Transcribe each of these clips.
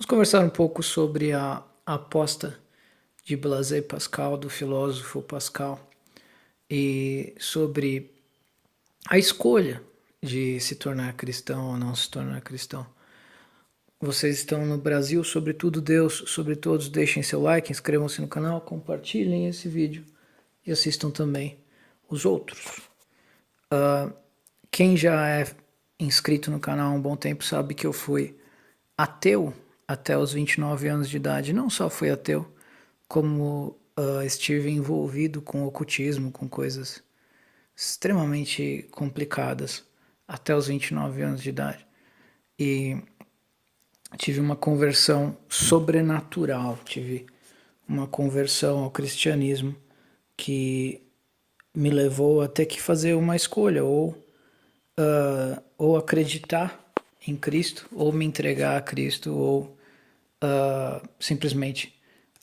Vamos conversar um pouco sobre a aposta de Blaise Pascal, do filósofo Pascal, e sobre a escolha de se tornar cristão ou não se tornar cristão. Vocês estão no Brasil, sobretudo Deus, sobre todos, deixem seu like, inscrevam-se no canal, compartilhem esse vídeo e assistam também os outros. Quem já é inscrito no canal há um bom tempo sabe que eu fui ateu até os 29 anos de idade. Não só fui ateu, como estive envolvido com ocultismo, com coisas extremamente complicadas até os 29 anos de idade. E tive uma conversão sobrenatural, tive uma conversão ao cristianismo que me levou a ter que fazer uma escolha, ou acreditar em Cristo, ou me entregar a Cristo, ou simplesmente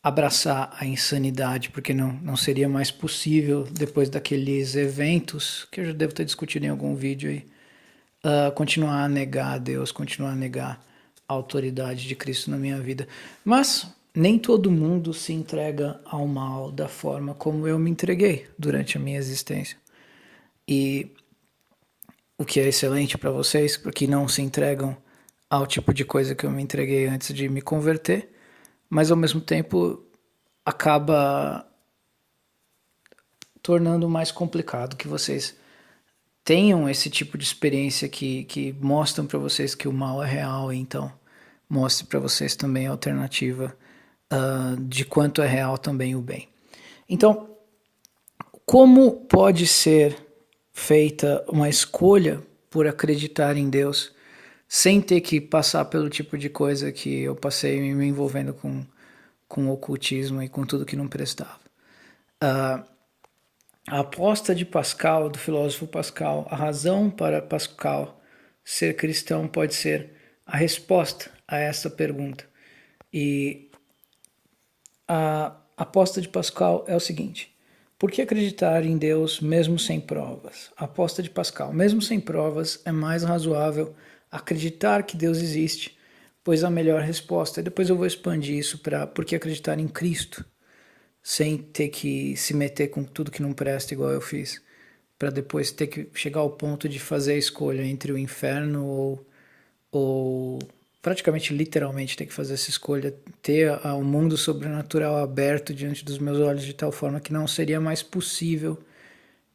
abraçar a insanidade, porque não seria mais possível, depois daqueles eventos, que eu já devo ter discutido em algum vídeo aí, continuar a negar a Deus, continuar a negar a autoridade de Cristo na minha vida. Mas nem todo mundo se entrega ao mal da forma como eu me entreguei durante a minha existência. E o que é excelente para vocês, porque não se entregam ao tipo de coisa que eu me entreguei antes de me converter, mas ao mesmo tempo acaba tornando mais complicado que vocês tenham esse tipo de experiência que mostram para vocês que o mal é real, e então mostre para vocês também a alternativa de quanto é real também o bem. Então, como pode ser feita uma escolha por acreditar em Deus sem ter que passar pelo tipo de coisa que eu passei me envolvendo com ocultismo e com tudo que não prestava? A aposta de Pascal, do filósofo Pascal, a razão para Pascal ser cristão pode ser a resposta a essa pergunta. E a aposta de Pascal é o seguinte: por que acreditar em Deus mesmo sem provas? A aposta de Pascal: mesmo sem provas, é mais razoável acreditar que Deus existe, pois a melhor resposta, e depois eu vou expandir isso para por que acreditar em Cristo, sem ter que se meter com tudo que não presta igual eu fiz, para depois ter que chegar ao ponto de fazer a escolha entre o inferno ou praticamente literalmente ter que fazer essa escolha, ter o mundo sobrenatural aberto diante dos meus olhos de tal forma que não seria mais possível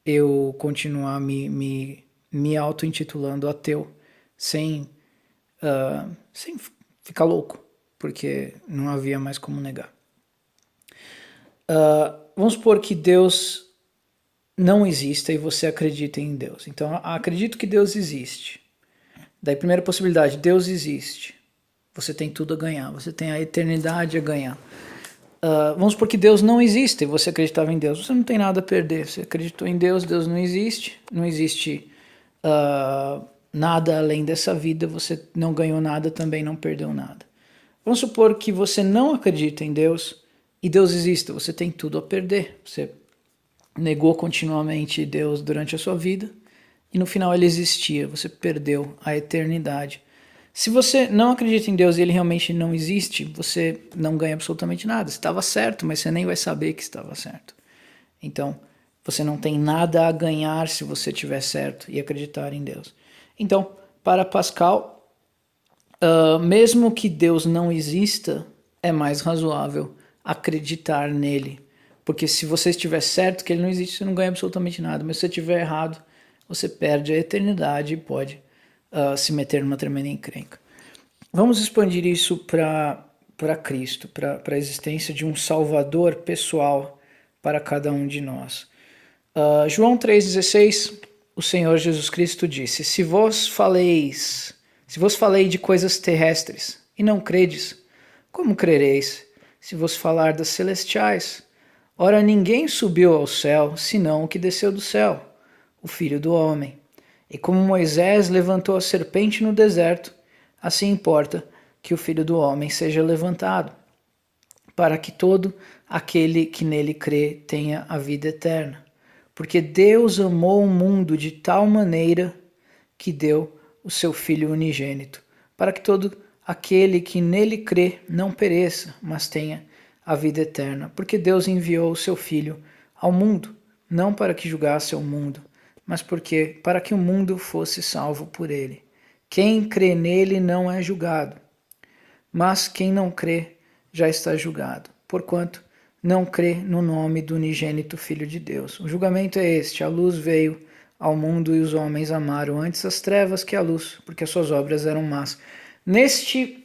eu continuar me auto-intitulando ateu sem ficar louco, porque não havia mais como negar. Vamos supor que Deus não exista e você acredita em Deus. Então, acredito que Deus existe. Daí, primeira possibilidade: Deus existe. Você tem tudo a ganhar, você tem a eternidade a ganhar. Vamos supor que Deus não existe e você acreditava em Deus. Você não tem nada a perder. Você acreditou em Deus, Deus não existe. Não existe nada além dessa vida. Você não ganhou nada, também não perdeu nada. Vamos supor que você não acredita em Deus e Deus existe. Você tem tudo a perder. Você negou continuamente Deus durante a sua vida e no final ele existia. Você perdeu a eternidade. Se você não acredita em Deus e ele realmente não existe, você não ganha absolutamente nada. Você estava certo, mas você nem vai saber que estava certo. Então, você não tem nada a ganhar se você estiver certo e acreditar em Deus. Então, para Pascal, mesmo que Deus não exista, é mais razoável acreditar nele. Porque se você estiver certo que ele não existe, você não ganha absolutamente nada. Mas se você estiver errado, você perde a eternidade e pode se meter numa tremenda encrenca. Vamos expandir isso para Cristo, para a existência de um Salvador pessoal para cada um de nós. João 3,16, o Senhor Jesus Cristo disse: se vos falei de coisas terrestres e não credes, como crereis se vos falar das celestiais? Ora, ninguém subiu ao céu, senão o que desceu do céu, o Filho do Homem. E como Moisés levantou a serpente no deserto, assim importa que o Filho do Homem seja levantado, para que todo aquele que nele crê tenha a vida eterna. Porque Deus amou o mundo de tal maneira que deu o seu Filho unigênito, para que todo aquele que nele crê não pereça, mas tenha a vida eterna. Porque Deus enviou o seu Filho ao mundo, não para que julgasse o mundo, mas para que o mundo fosse salvo por ele. Quem crê nele não é julgado, mas quem não crê já está julgado, porquanto não crê no nome do unigênito Filho de Deus. O julgamento é este: a luz veio ao mundo e os homens amaram antes as trevas que a luz, porque as suas obras eram más. Neste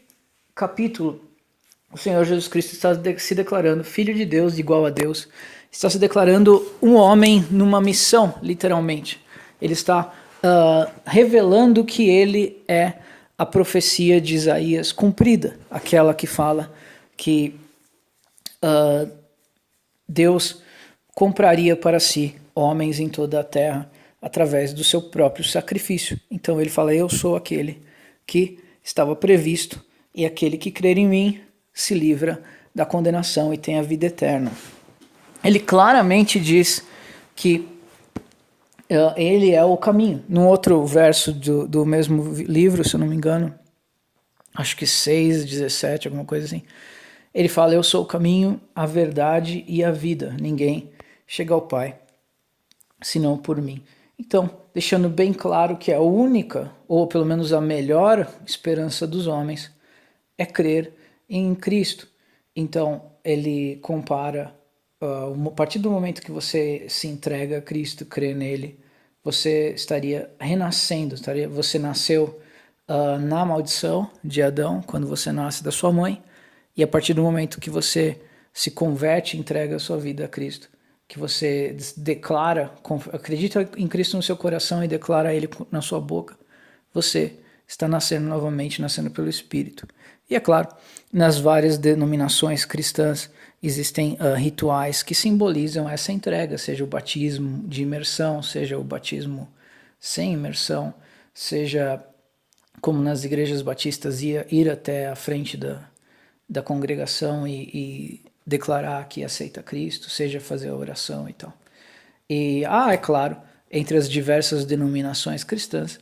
capítulo, o Senhor Jesus Cristo está se declarando Filho de Deus, igual a Deus, está se declarando um homem numa missão, literalmente. Ele está revelando que ele é a profecia de Isaías cumprida, aquela que fala que Deus compraria para si homens em toda a terra através do seu próprio sacrifício. Então ele fala: eu sou aquele que estava previsto, e aquele que crer em mim se livra da condenação e tem a vida eterna. Ele claramente diz que ele é o caminho. Num outro verso do mesmo livro, se eu não me engano, acho que 6:17, alguma coisa assim, ele fala: eu sou o caminho, a verdade e a vida. Ninguém chega ao Pai senão por mim. Então, deixando bem claro que a única, ou pelo menos a melhor esperança dos homens é crer em Cristo. Então, ele compara, a partir do momento que você se entrega a Cristo, crê nele, você estaria renascendo, você nasceu na maldição de Adão, quando você nasce da sua mãe, e a partir do momento que você se converte, entrega a sua vida a Cristo, que você declara, acredita em Cristo no seu coração e declara Ele na sua boca, você está nascendo novamente, nascendo pelo Espírito. E é claro, nas várias denominações cristãs existem rituais que simbolizam essa entrega, seja o batismo de imersão, seja o batismo sem imersão, seja como nas igrejas batistas ir até a frente da congregação e declarar que aceita Cristo, seja fazer a oração e tal. E é claro, entre as diversas denominações cristãs,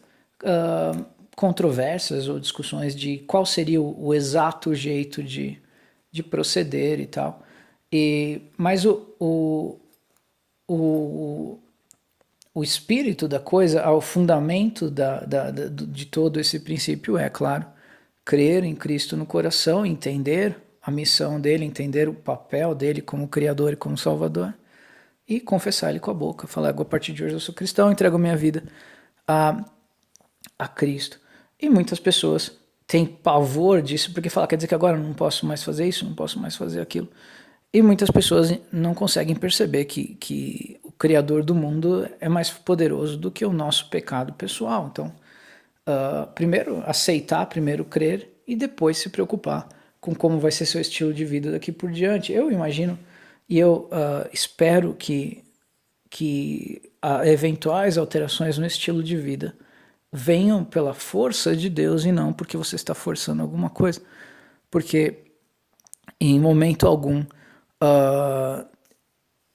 controvérsias ou discussões de qual seria o exato jeito de proceder e tal. Mas o espírito da coisa, o fundamento de todo esse princípio é, claro, crer em Cristo no coração, entender a missão dele, entender o papel dele como Criador e como Salvador, e confessar ele com a boca, falar: a partir de hoje eu sou cristão, entrego minha vida a Cristo. E muitas pessoas têm pavor disso, porque falam: quer dizer que agora eu não posso mais fazer isso, não posso mais fazer aquilo. E muitas pessoas não conseguem perceber que o Criador do mundo é mais poderoso do que o nosso pecado pessoal. Então, primeiro aceitar, primeiro crer, e depois se preocupar com como vai ser seu estilo de vida daqui por diante. Eu imagino e eu espero que eventuais alterações no estilo de vida venham pela força de Deus e não porque você está forçando alguma coisa. Porque em momento algum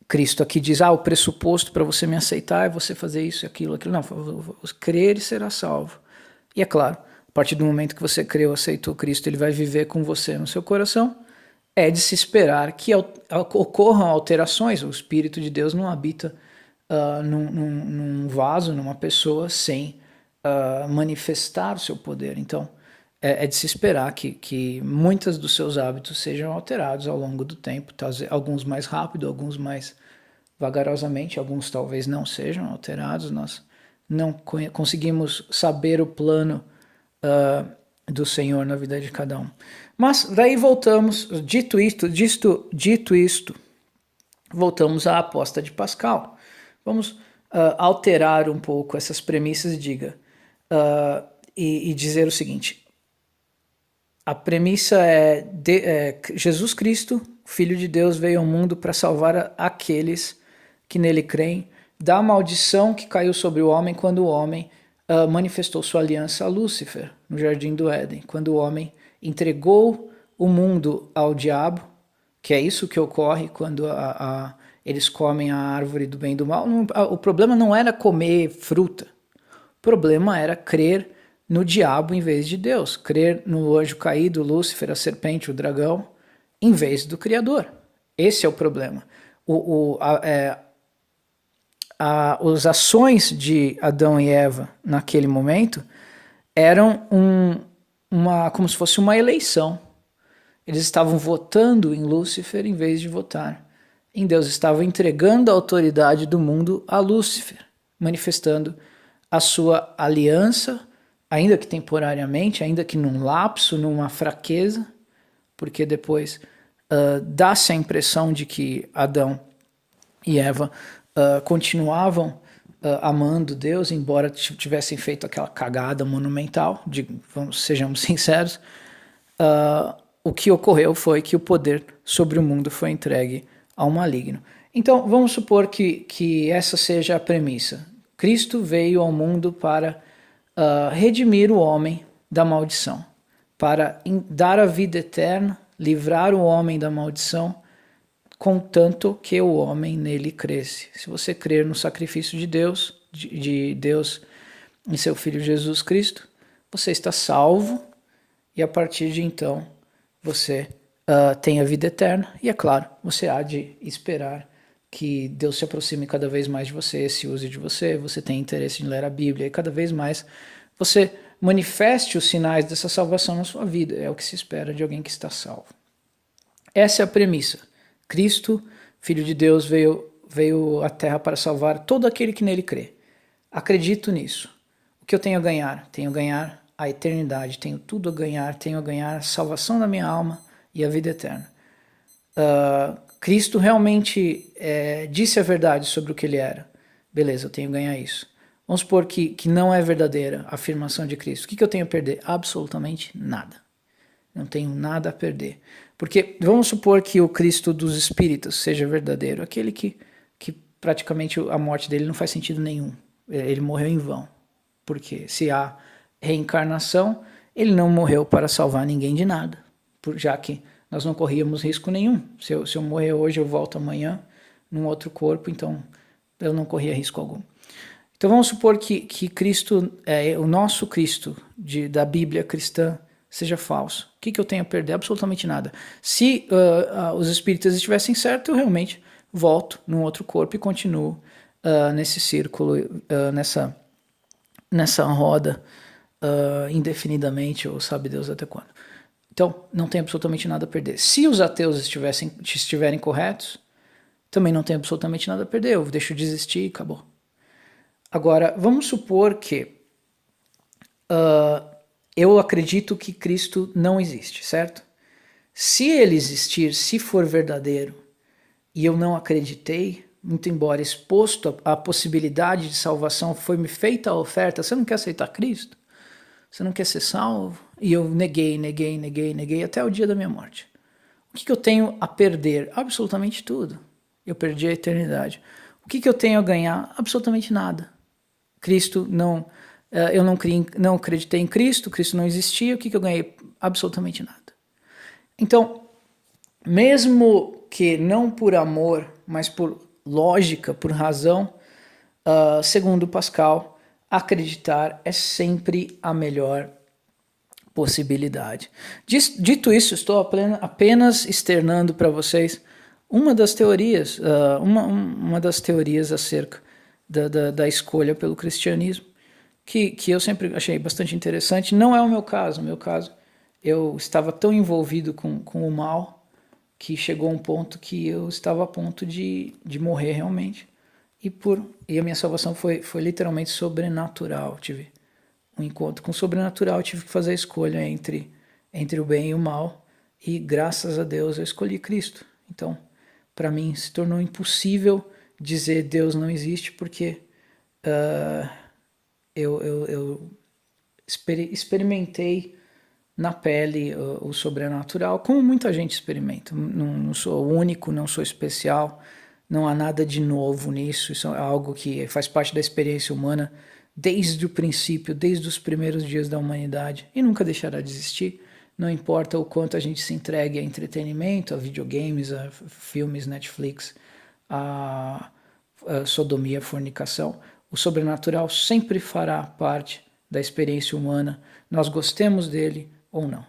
Cristo aqui diz: o pressuposto para você me aceitar é você fazer isso e aquilo. Não, crer e será salvo. E é claro, a partir do momento que você creu, aceitou Cristo, ele vai viver com você no seu coração. É de se esperar que ocorram alterações. O Espírito de Deus não habita num vaso, numa pessoa, sem manifestar o seu poder. Então, é de se esperar que muitos dos seus hábitos sejam alterados ao longo do tempo. Alguns mais rápido, alguns mais vagarosamente, alguns talvez não sejam alterados. Nós não conseguimos saber o plano do Senhor na vida de cada um. Mas daí voltamos, dito isto, voltamos à aposta de Pascal. Vamos alterar um pouco essas premissas e dizer o seguinte: a premissa é Jesus Cristo, Filho de Deus, veio ao mundo para salvar aqueles que nele creem da maldição que caiu sobre o homem quando o homem manifestou sua aliança a Lúcifer no Jardim do Éden, quando o homem entregou o mundo ao diabo, que é isso que ocorre quando eles comem a árvore do bem e do mal. O problema não era comer fruta, o problema era crer no diabo em vez de Deus, crer no anjo caído, Lúcifer, a serpente, o dragão, em vez do Criador. Esse é o problema. As ações de Adão e Eva naquele momento eram como se fosse uma eleição. Eles estavam votando em Lúcifer em vez de votar em Deus. Estavam entregando a autoridade do mundo a Lúcifer, manifestando a sua aliança, ainda que temporariamente, ainda que num lapso, numa fraqueza, porque depois dá-se a impressão de que Adão e Eva continuavam amando Deus, embora tivessem feito aquela cagada monumental, sejamos sinceros. O que ocorreu foi que o poder sobre o mundo foi entregue ao maligno. Então, vamos supor que essa seja a premissa. Cristo veio ao mundo para redimir o homem da maldição, para dar a vida eterna, livrar o homem da maldição, contanto que o homem nele cresce. Se você crer no sacrifício de Deus em seu Filho Jesus Cristo, você está salvo e a partir de então você tem a vida eterna e, é claro, você há de esperar que Deus se aproxime cada vez mais de você, se use de você, você tem interesse em ler a Bíblia e cada vez mais você manifeste os sinais dessa salvação na sua vida. É o que se espera de alguém que está salvo. Essa é a premissa. Cristo, Filho de Deus, veio à Terra para salvar todo aquele que nele crê. Acredito nisso. O que eu tenho a ganhar? Tenho a ganhar a eternidade, tenho tudo a ganhar, tenho a ganhar a salvação da minha alma e a vida eterna. Cristo realmente disse a verdade sobre o que ele era. Beleza, eu tenho a ganhar isso. Vamos supor que não é verdadeira a afirmação de Cristo. O que eu tenho a perder? Absolutamente nada. Não tenho nada a perder. Porque vamos supor que o Cristo dos Espíritos seja verdadeiro, aquele que praticamente a morte dele não faz sentido nenhum. Ele morreu em vão. Porque se há reencarnação, ele não morreu para salvar ninguém de nada, já que nós não corríamos risco nenhum. Se eu morrer hoje, eu volto amanhã num outro corpo, então eu não corria risco algum. Então vamos supor que Cristo, o nosso Cristo da Bíblia cristã, seja falso. O que eu tenho a perder? Absolutamente nada. Se os espíritas estivessem certos, eu realmente volto num outro corpo e continuo nesse círculo, nessa roda, indefinidamente, ou sabe Deus até quando. Então, não tem absolutamente nada a perder. Se os ateus estiverem corretos, também não tem absolutamente nada a perder. Eu deixo de existir e acabou. Agora, vamos supor que eu acredito que Cristo não existe, certo? Se ele existir, se for verdadeiro, e eu não acreditei, muito embora exposto à possibilidade de salvação, foi-me feita a oferta, você não quer aceitar Cristo? Você não quer ser salvo? E eu neguei até o dia da minha morte. O que eu tenho a perder? Absolutamente tudo. Eu perdi a eternidade. O que eu tenho a ganhar? Absolutamente nada. Cristo não... eu não acreditei em Cristo, Cristo não existia, o que eu ganhei? Absolutamente nada. Então, mesmo que não por amor, mas por lógica, por razão, segundo Pascal, acreditar é sempre a melhor possibilidade. Dito isso, estou apenas externando para vocês uma das teorias, uma das teorias acerca da escolha pelo cristianismo, que eu sempre achei bastante interessante. Não é o meu caso. No meu caso, eu estava tão envolvido com o mal que chegou a um ponto que eu estava a ponto de morrer realmente. E a minha salvação foi literalmente sobrenatural. Tive um encontro com o sobrenatural, tive que fazer a escolha entre o bem e o mal. E graças a Deus eu escolhi Cristo. Então, para mim, se tornou impossível dizer Deus não existe, porque eu experimentei na pele o sobrenatural, como muita gente experimenta. Não sou único, não sou especial, não há nada de novo nisso. Isso é algo que faz parte da experiência humana desde o princípio, desde os primeiros dias da humanidade, e nunca deixará de existir. Não importa o quanto a gente se entregue a entretenimento, a videogames, a filmes, Netflix, a sodomia, a fornicação, o sobrenatural sempre fará parte da experiência humana, nós gostemos dele ou não.